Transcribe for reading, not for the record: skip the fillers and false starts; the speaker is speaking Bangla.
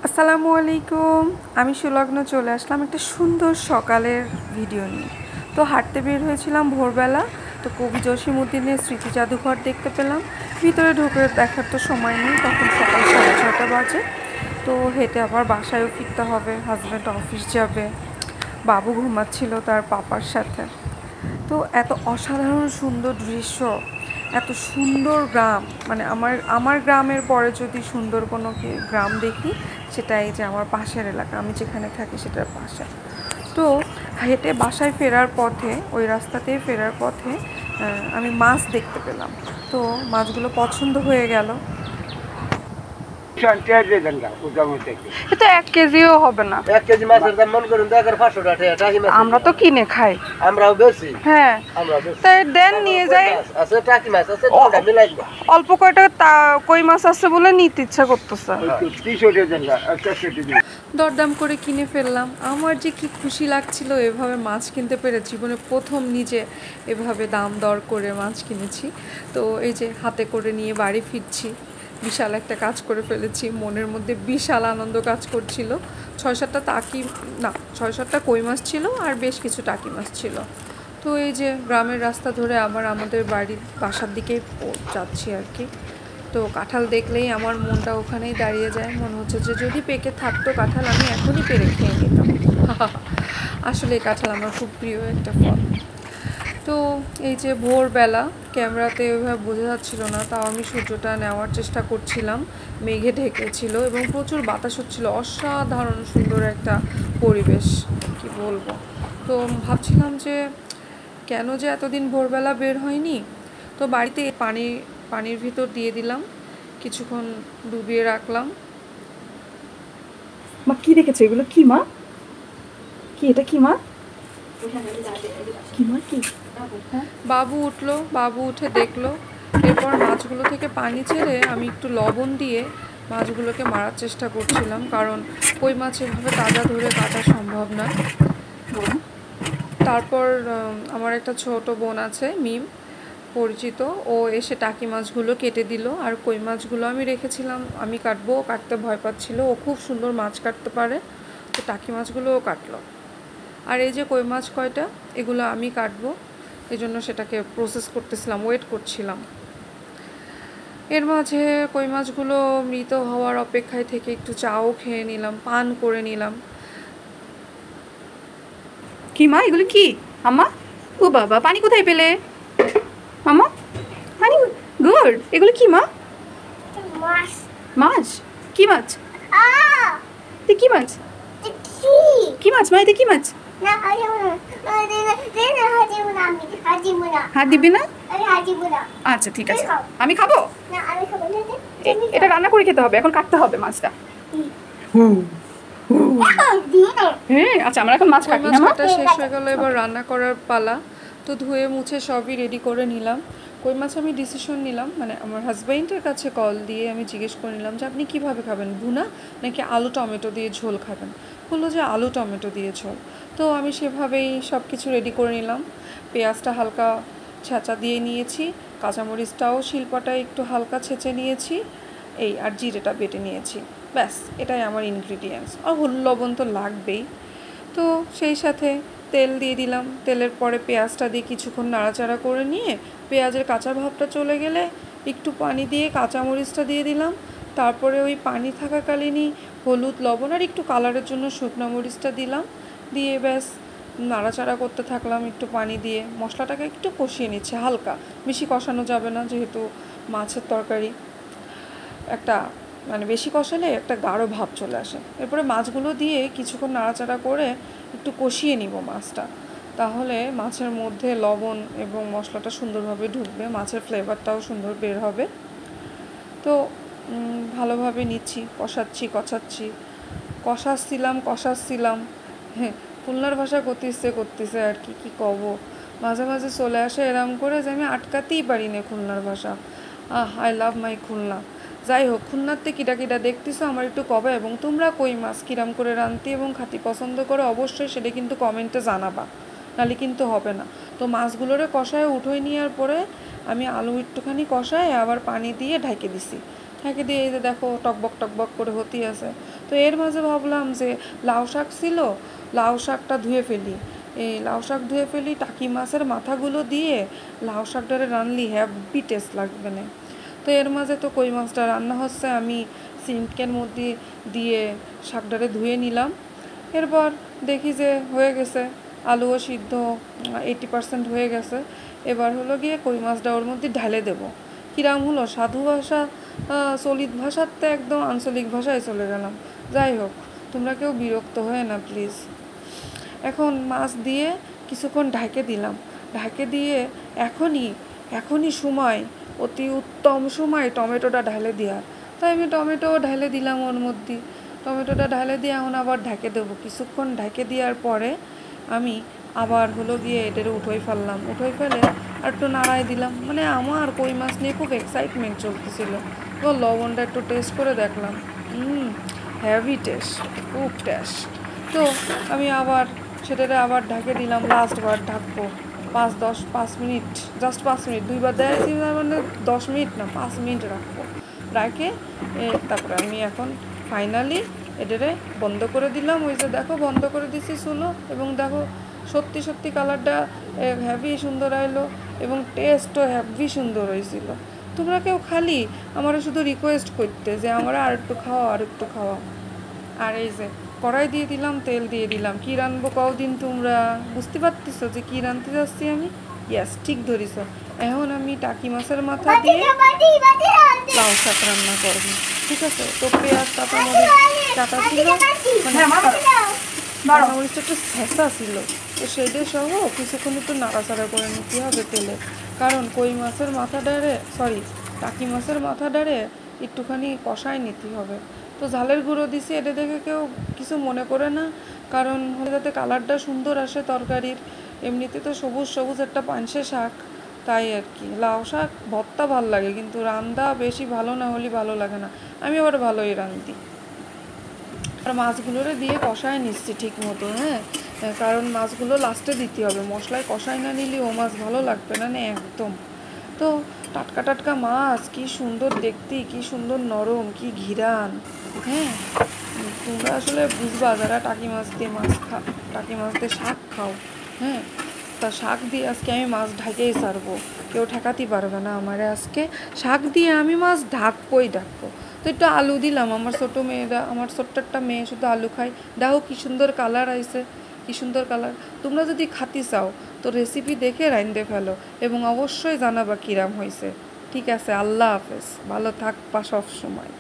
আসসালামু আলাইকুম। আমি সুলগ্ন চলে আসলাম একটা সুন্দর সকালের ভিডিও নিয়ে। তো হাঁটতে বের হয়েছিলাম ভোরবেলা। তো কবি জসিমউদ্দিনের স্মৃতি জাদুঘর দেখতে পেলাম। ভিতরে ঢুকে দেখার তো সময় নেই, তখন সকাল 6:30 বাজে। তো হেঁটে আবার বাসায়ও ফিরতে হবে, হাজব্যান্ড অফিস যাবে, বাবু ঘুমাচ্ছিল তার পাপার সাথে। তো এত অসাধারণ সুন্দর দৃশ্য, এত সুন্দর গ্রাম, মানে আমার গ্রামের পরে যদি সুন্দর কোনো গ্রাম দেখি সেটা এই যে আমার পাশের এলাকা, আমি যেখানে থাকি সেটার পাশে। তো হেঁটে বাসায় ফেরার পথে, ওই রাস্তাতেই ফেরার পথে আমি মাছ দেখতে পেলাম। তো মাছগুলো পছন্দ হয়ে গেল। এটা 1 কেজিও হবে না। 1 কেজি মাছের দাম মন করুন 500 টাকা। আমরা তো কিনে খাই। আমরাও বেশি। হ্যাঁ, তাই দেন নিয়ে যাই। আছে টাকি মাছ আছে, দুটো মিলাই দাও। অল্প কয়টা কই মাছ আছে বলে নিতে ইচ্ছা করতেছে। 300 টাকা দেন না, 400 টাকা। দরদাম করে কিনে ফেললাম। আমার যে কি খুশি লাগছিল এভাবে মাছ কিনতে পেরে, জীবনে প্রথম নিজে এভাবে দাম দর করে মাছ কিনেছি। তো এই যে হাতে করে নিয়ে বাড়ি ফিরছি, বিশাল একটা কাজ করে ফেলেছি। মনের মধ্যে বিশাল আনন্দ কাজ করছিল। 6-7টা কই মাছ ছিল আর বেশ কিছু টাকি মাছ ছিল। তো এই যে গ্রামের রাস্তা ধরে আবার আমাদের বাড়ির বাসার দিকেই যাচ্ছি আর কি। তো কাঁঠাল দেখলেই আমার মনটা ওখানেই দাঁড়িয়ে যায়, মনে হচ্ছে যে যদি পেকে থাকতো কাঁঠাল আমি এখনই পেরে খেয়ে নিতাম। আসলে কাঁঠাল আমার খুব প্রিয় একটা ফল। তো এই যে ভোরবেলা, ক্যামেরাতে ওইভাবে বোঝা যাচ্ছিল না, তাও আমি সূর্যটা নেওয়ার চেষ্টা করছিলাম। মেঘে ঢেকেছিল এবং প্রচুর বাতাস হচ্ছিল, অসাধারণ সুন্দর একটা পরিবেশ, কি বলবো। তো ভাবছিলাম যে কেন যে এতদিন ভোরবেলা বের হয়নি। তো বাড়িতে পানির ভিতর দিয়ে দিলাম, কিছুক্ষণ ডুবিয়ে রাখলাম। মা কি দেখেছো? এগুলো কি মা? কি এটা? কি মা? কি মা? কি? বাবু উঠলো, বাবু উঠে দেখলো। এরপর মাছগুলো থেকে পানি ছেড়ে আমি একটু লবণ দিয়ে মাছগুলোকে মারার চেষ্টা করছিলাম, কারণ কই মাছ এভাবে তাজা ধরে কাটা সম্ভব না। তারপর আমার একটা ছোট বোন আছে, মিম পরিচিত, ও এসে টাকি মাছগুলো কেটে দিল। আর কই মাছগুলো আমি রেখেছিলাম, আমি কাটবো, ও কাটতে ভয় পাচ্ছিল, ও খুব সুন্দর মাছ কাটতে পারে। তো টাকি মাছগুলোও কাটলো। আর এই যে কই মাছ কয়টা, এগুলো আমি কাটবো, এই জন্য সেটাকে প্রসেস করতেছিলাম, ওয়েট করছিলাম। এর মাঝে কই মাছগুলো মৃত হওয়ার অপেক্ষায় থেকে একটু চাও খেয়ে নিলাম, পান করে নিলাম। কি মা? এগুলো কি আম্মা? ও বাবা, পানি কোথায় পেলে মামা? পানি গুড। এগুলো কি মা? মাছ। মাছ? কি মাছ? কি মাছ? কি মাছ মা? এটা কি মাছ? হাত দিবি না? আচ্ছা ঠিক আছে, আমি খাবো। এটা রান্না করে খেতে হবে, এখন কাটতে হবে মাছটা। হ্যাঁ আচ্ছা, আমরা এখন মাছ কাটি। মাছ কাটা শেষ হয়ে গেল, এবার রান্না করার পালা। তো ধুয়ে মুছে সবই রেডি করে নিলাম। কই মাছ আমি ডিসিশন নিলাম, মানে আমার হাজব্যান্ডের কাছে কল দিয়ে আমি জিজ্ঞেস করে নিলাম যে আপনি কীভাবে খাবেন, ভুনা নাকি আলু টমেটো দিয়ে ঝোল খাবেন। বললো যে আলু টমেটো দিয়ে ঝোল। তো আমি সেভাবেই সব কিছু রেডি করে নিলাম। পেঁয়াজটা হালকা ছেঁচা দিয়ে নিয়েছি, কাঁচামরিচটাও শিলপাটায় একটু হালকা ছেঁচে নিয়েছি, এই আর জিরেটা বেটে নিয়েছি। ব্যাস, এটাই আমার ইনগ্রিডিয়েন্টস। আর হলুদ লবণ তো লাগবেই। তো সেই সাথে তেল দিয়ে দিলাম, তেলের পরে পেঁয়াজটা দিয়ে কিছুক্ষণ নাড়াচাড়া করে নিয়ে পেঁয়াজের কাঁচা ভাবটা চলে গেলে একটু পানি দিয়ে কাঁচামরিচটা দিয়ে দিলাম। তারপরে ওই পানি থাকাকালীনই হলুদ লবণ আর একটু কালারের জন্য শুকনো মরিচটা দিলাম, দিয়ে ব্যাস নাড়াচাড়া করতে থাকলাম একটু পানি দিয়ে। মশলাটাকে একটু কষিয়ে নিচ্ছে হালকা, বেশি কষানো যাবে না যেহেতু মাছের তরকারি। একটা মানে বেশি কষালে একটা গাঢ় ভাব চলে আসে। এরপরে মাছগুলো দিয়ে কিছুক্ষণ নাড়াচাড়া করে একটু কষিয়ে নিব মাছটা, তাহলে মাছের মধ্যে লবণ এবং মশলাটা সুন্দরভাবে ঢুকবে, মাছের ফ্লেভারটাও সুন্দর বের হবে। তো ভালোভাবে নিচ্ছি, কষাচ্ছিলাম। হ্যাঁ, খুলনার ভাষা করতেছে আর কি কব। মাঝে মাঝে চলে আসে এরম করে যে আমি আটকাতেই পারি না খুলনার ভাষা। আই লাভ মাই খুলনা। যাই হোক, খুলনাতে কিটা দেখতেছো আমার একটু কবে, এবং তোমরা কই মাছ কিরাম করে রাঁধতে এবং খাতি পছন্দ করে অবশ্যই সেটা কিন্তু কমেন্টে জানাবা, নাহলে কিন্তু হবে না। তো মাছগুলোরে কষায় উঠোয় নেওয়ার পরে আমি আলু একটুখানি কষায় আবার পানি দিয়ে ঢেকে দিছি। ঢেকে দিয়ে এই যে দেখো টকবক টকবক করে হতেই আছে। তো এর মাঝে ভাবলাম যে লাউ শাক ছিল, লাউ শাকটা ধুয়ে ফেলি। এই লাউ শাক ধুয়ে ফেলি, টাকি মাছের মাথাগুলো দিয়ে লাউ শাকটারে রানলি হ্যাভি টেস্ট লাগবে না। তো এর মাঝে তো কই মাছটা রান্না হচ্ছে, আমি সিঙ্কের মধ্যে দিয়ে শাকটারে ধুয়ে নিলাম। এরপর দেখি যে হয়ে গেছে, আলুও সিদ্ধ 80% হয়ে গেছে। এবার হলো গিয়ে কই মাছটা ওর মধ্যে ঢেলে দেবো। কিরাম হলো, সাধু ভাষা চলিত ভাষার তো একদম আঞ্চলিক ভাষায় চলে গেলাম। যাই হোক, তোমরা কেউ বিরক্ত হয়ে না প্লিজ। এখন মাছ দিয়ে কিছুক্ষণ ঢেকে দিলাম, ঢেকে দিয়ে এখনই সময়, অতি উত্তম সময় টমেটোটা ঢেলে দেওয়ার। তাই আমি টমেটো ঢেলে দিলাম ওর মধ্যে। টমেটোটা ঢেলে দিয়ে এখন আবার ঢেকে দেবো। কিছুক্ষণ ঢেকে দেওয়ার পরে আমি আবার হলো গিয়ে এটারে উঠোই ফেললাম, উঠোই ফেলে আর একটু নাড়াই দিলাম। মানে আমার কই মাছ নিয়ে খুব এক্সাইটমেন্ট চলতেছিল। তো লবণটা একটু টেস্ট করে দেখলাম, হেভি টেস্ট, খুব টেস্ট। তো আমি আবার সেটারে আবার ঢেকে দিলাম, লাস্টবার ঢাকবো 5 মিনিট, জাস্ট 5 মিনিট, 2বার দিয়েছি মানে 10 মিনিট না, 5 মিনিট রাখবো। রাখে তারপরে আমি এখন ফাইনালি এটারে বন্ধ করে দিলাম। ওই যে দেখো বন্ধ করে দিছি চুলো, এবং দেখো সত্যি সত্যি কালারটা হেভি সুন্দর আইলো এবং টেস্টও হেভি সুন্দর হয়েছিল। তোমরা কেউ খালি আমার শুধু রিকোয়েস্ট করতে যে আমরা আর একটু খাওয়া। আর এই যে কড়াই দিয়ে দিলাম, তেল দিয়ে দিলাম। কী রানবো কদিন, তোমরা বুঝতে পারতেছো যে কী রানতে যাচ্ছি আমি? ইয়াস, ঠিক ধরিস। এখন আমি টাকি মাছের মাথা দিয়ে লাউ শাক রান্না করবো, ঠিক আছে? তো পেঁয়াজ কাঁচামরিচ কাটা ছিল, কাঁচামরিচটা একটু ছেঁচা ছিল, তো সেটা সহ কিছুক্ষণ একটু নাড়াচাড়া করে নিতে হবে তেলে। কারণ কই মাছের টাকি মাছের মাথা ডারে একটুখানি কষায় নিতে হবে। তো ঝালের গুঁড়ো দিছি, এটা দেখে কেউ কিছু মনে করে না, কারণ যাতে কালারটা সুন্দর আসে তরকারির। এমনিতে তো সবুজ সবুজ একটা পানসে শাক, তাই আর কি। লাউ শাক ভর্তা ভালো লাগে, কিন্তু রান্দা বেশি ভালো না হলে ভালো লাগে না। আমি আবার ভালোই রান্ধি। আর মাছগুলোরে দিয়ে কষায় নিচ্ছি ঠিক মতো, হ্যাঁ, কারণ মাছগুলো লাস্টে দিতে হবে। মশলায় কষায় না নিলে ও মাছ ভালো লাগবে না একদম। তো টাটকা টাটকা মাছ, কি সুন্দর দেখতে, কি সুন্দর নরম, কি ঘিরান। হ্যাঁ, তোমরা আসলে বুঝবা যারা টাকি মাছ দিয়ে শাক খাও। হ্যাঁ, তা শাক দিয়ে আজকে আমি মাছ ঢাকেই ছাড়বো, কেউ ঠেকাতে পারবে না আমারে। আজকে শাক দিয়ে আমি মাছ ঢাকবই। তো একটু আলু দিলাম, আমার ছোট্ট একটা মেয়ে শুধু আলু খায়। দেখো কি সুন্দর কালার আইছে, কি সুন্দর কালার। তোমরা যদি খাতে চাও তো রেসিপি দেখে রাঁধতে ফেলো, এবং অবশ্যই জানাবা কিরাম হয়েছে। ঠিক আছে, আল্লাহ হাফেজ, ভালো থাকবা সব সময়।